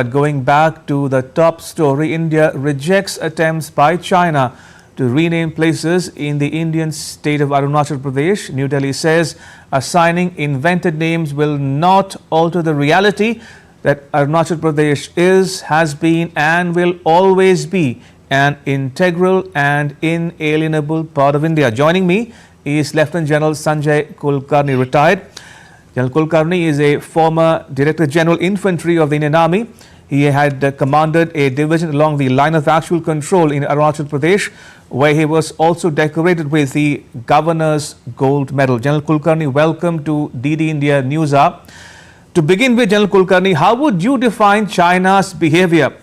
But going back to the top story, India rejects attempts by China to rename places in the Indian state of Arunachal Pradesh. New Delhi says assigning invented names will not alter the reality that Arunachal Pradesh is, has been and will always be an integral and inalienable part of India. Joining me is Lieutenant General Sanjay Kulkarni, retired. General Kulkarni is a former Director General Infantry of the Indian Army. He had commanded a division along the line of actual control in Arunachal Pradesh, where he was also decorated with the Governor's Gold Medal. General Kulkarni, welcome to DD India News Hour. To begin with, General Kulkarni, how would you define China's behavior?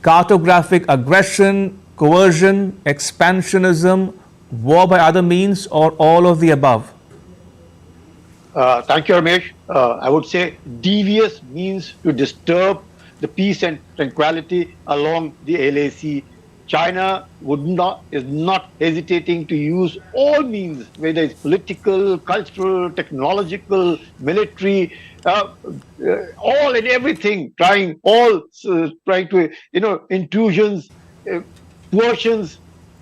Cartographic aggression, coercion, expansionism, war by other means, or all of the above? Thank you, Ramesh. I would say devious means to disturb the peace and tranquility along the LAC. China is not hesitating to use all means, whether it's political, cultural, technological, military, all and everything, trying to, intrusions, coercions,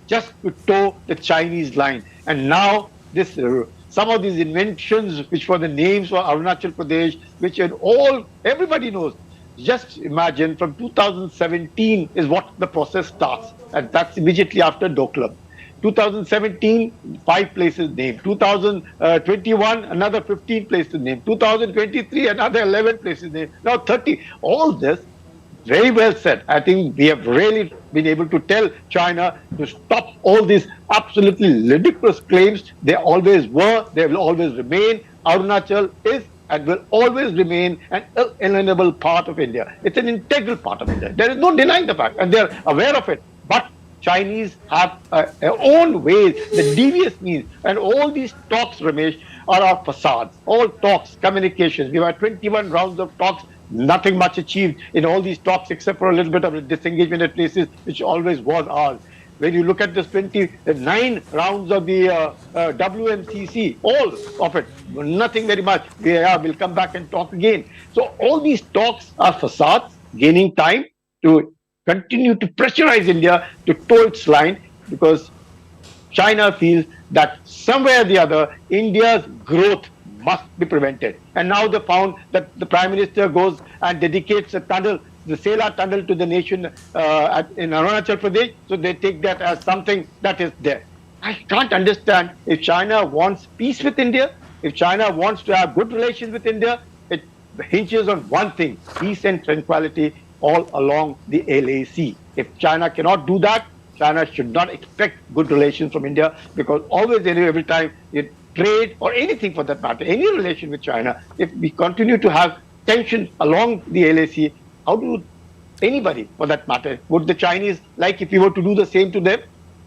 just to toe the Chinese line. And now this some of these inventions, which were the names for Arunachal Pradesh, which everybody knows. Just imagine from 2017 is what the process starts, and that's immediately after Doklam. 2017, 5 places named. 2021, another 15 places named. 2023, another 11 places named. Now 30. All this, very well said. I think we have really been able to tell China to stop all these absolutely ridiculous claims. They always were, they will always remain. Arunachal is and will always remain an inalienable part of India. It's an integral part of India. There is no denying the fact, and they're aware of it. But Chinese have their own ways, the devious means, and all these talks, Ramesh, are our facades. All talks, communications. We've had 21 rounds of talks. Nothing much achieved in all these talks except for a little bit of a disengagement at places which always was ours. When you look at this 29 rounds of the WMCC, all of it, nothing very much. We'll come back and talk again. So all these talks are facades, gaining time to continue to pressurize India to toe its line, because China feels that somewhere or the other, India's growth must be prevented. And now they found that the Prime Minister goes and dedicates a tunnel, the Sela tunnel, to the nation in Arunachal Pradesh. So they take that as something that is there. I can't understand. If China wants peace with India, if China wants to have good relations with India, it hinges on one thing: peace and tranquility all along the LAC. If China cannot do that, China should not expect good relations from India, because always and every time it trade or anything for that matter, any relation with China, if we continue to have tension along the LAC, how do anybody for that matter, would the Chinese like if we were to do the same to them?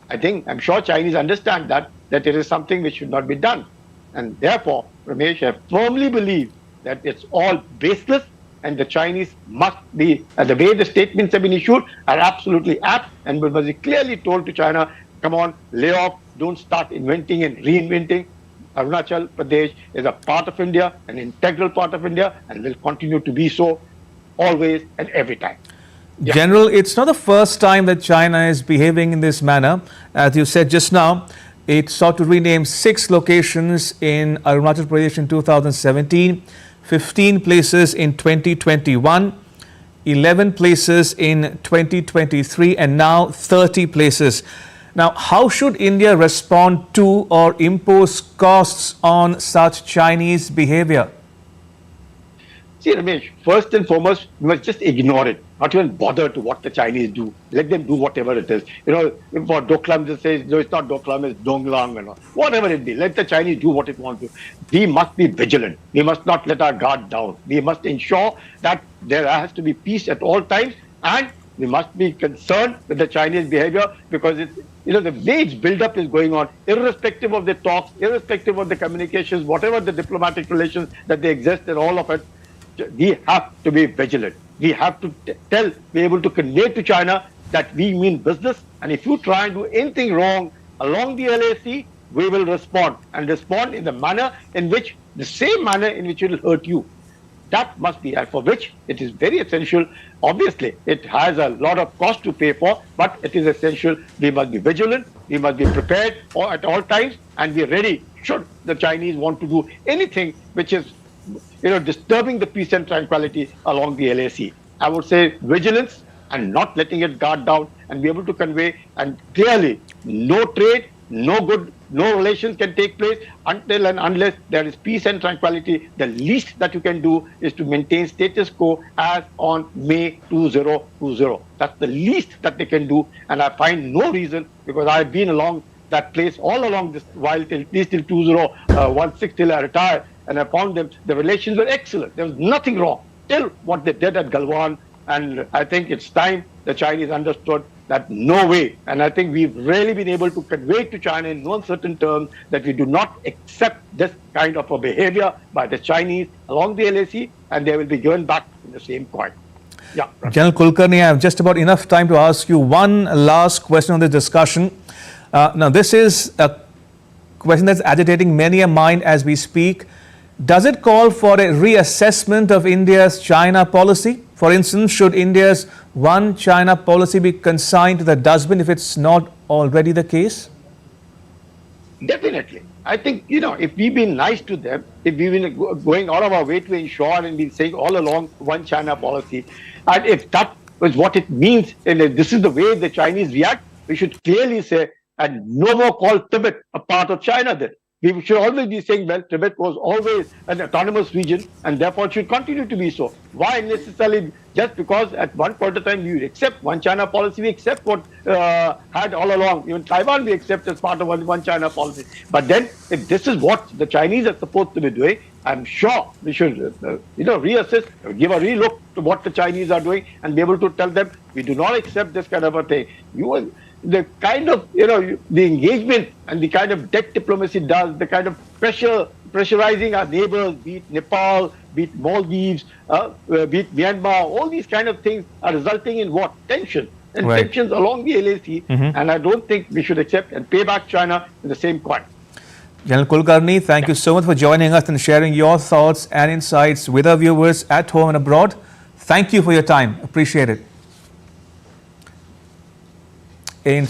I'm sure Chinese understand that it is something which should not be done. And therefore, Ramesh, I firmly believe that it's all baseless, and the Chinese must be, the way the statements have been issued are absolutely apt, and we must be clearly told to China, come on, lay off, don't start inventing and reinventing. Arunachal Pradesh is a part of India, an integral part of India, and will continue to be so always and every time. Yeah. General, it's not the first time that China is behaving in this manner. As you said just now, it sought to rename 6 locations in Arunachal Pradesh in 2017, 15 places in 2021, 11 places in 2023, and now 30 places. Now, how should India respond to or impose costs on such Chinese behavior? See, Ramesh, first and foremost, we must just ignore it, not even bother to what the Chinese do. Let them do whatever it is. For Doklam, they say, no, it's not Doklam, it's Donglang, and all. Whatever it be, let the Chinese do what it wants to. We must be vigilant. We must not let our guard down. We must ensure that there has to be peace at all times, and we must be concerned with the Chinese behavior, because it's, the way its build-up is going on, irrespective of the talks, irrespective of the communications, whatever the diplomatic relations that they exist and all of it, we have to be vigilant. We have to be able to convey to China that we mean business, and if you try and do anything wrong along the LAC, we will respond, and respond in the manner in which, the same manner in which it will hurt you. That must be, and for which it is very essential. Obviously, it has a lot of cost to pay for, but it is essential. We must be vigilant, we must be prepared at all times, and be ready should the Chinese want to do anything which is, disturbing the peace and tranquility along the LAC. I would say vigilance and not letting it guard down, and be able to convey and clearly no trade, no relations can take place until and unless there is peace and tranquility. The least that you can do is to maintain status quo as on May 2020. That's the least that they can do, and I find no reason, because I've been along that place all along this while till at least till 2016 till I retired, and I found the relations were excellent. There was nothing wrong till what they did at Galwan, and I think it's time the Chinese understood that no way. And I think we've really been able to convey to China in no uncertain terms that we do not accept this kind of a behavior by the Chinese along the LAC, and they will be given back in the same coin. Yeah. General Kulkarni, I have just about enough time to ask you one last question on this discussion. Now, this is a question that's agitating many a mind as we speak. Does it call for a reassessment of India's China policy? For instance, should India's one China policy be consigned to the dustbin if it's not already the case? Definitely. I think, if we've been nice to them, if we've been going out of our way to ensure and been saying all along one China policy, and if that is what it means, and if this is the way the Chinese react, we should clearly say, and no more call Tibet a part of China then. We should always be saying, well, Tibet was always an autonomous region and therefore it should continue to be so. Why necessarily just because at one point of time we accept one China policy, we accept what had all along. Even Taiwan we accept as part of one China policy. But then if this is what the Chinese are supposed to be doing, I'm sure we should reassess, give a relook to what the Chinese are doing and be able to tell them we do not accept this kind of a thing. The kind of, the engagement and the kind of debt diplomacy does, the kind of pressurizing our neighbors, be it Nepal, be it Maldives, be it Myanmar, all these kind of things are resulting in what? Tension. And right. Tensions along the LAC. And I don't think we should accept and pay back China in the same coin. General Kulkarni, thank you so much for joining us and sharing your thoughts and insights with our viewers at home and abroad. Thank you for your time. Appreciate it.